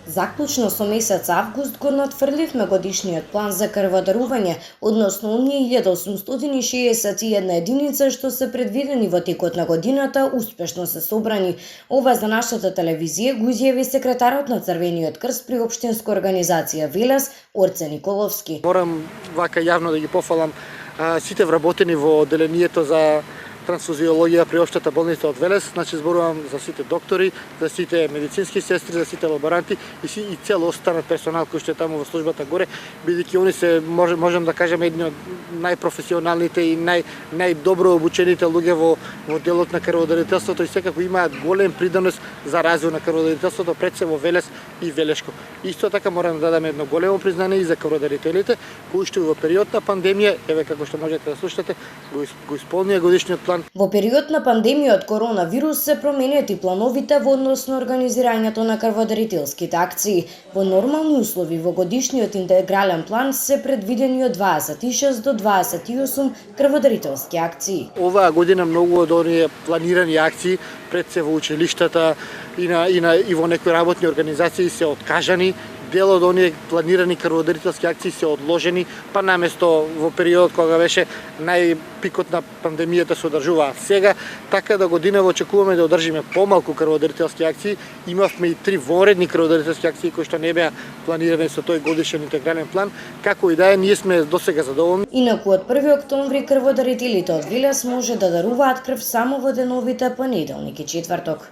Заклучно со месец август го надфрливме годишниот план за крводарување, односно оние 1861 единица што се предвидени во текот на годината успешно се собрани. Ова за нашата телевизија го изјави секретарот на Црвениот крст при општинска организација Велес, Орце Николовски. Морам вака јавно да ги пофалам сите вработени во одделението за трансфузиологија при општата болница од Велес, значи зборувам за сите доктори, за сите медицински сестри, за сите лаборанти и цел останат персонал кој што е таму во службата горе, бидејќи они се можам да кажам едни од најпрофесионалните и најдобро обучените луѓе во делот на крводарителството и секако имаат голем придонес за развој на крводарителството пред се во Велес и Велешко. Исто така морам да дадам едно големо признание и за крводарителите кои што во период на пандемија, еве како што можете да слушате, го исполнија годишниот план. Во период на пандемија од коронавирус се променети плановите во однос на организирањето на крводарителските акции. Во нормални услови во годишниот интегрален план се предвидени од 26 до 28 крводарителски акции. Оваа година многу од оние планирани акции пред се во училиштата и во некои работни организации се откажани. Дел од оние планирани крводарителски акции се одложени, па наместо во период кога беше најпикот на пандемијата се одржуваат сега, така да година очекуваме да одржиме помалку крводарителски акции. Имавме и 3 вонредни крводарителски акции кои што не беа планирани со тој годишен интегрален план, како и да е, ние сме досега задоволни. Инаку од 1 октомври крводарителите од Велес може да даруваат крв само во деновите понеделник и четврток.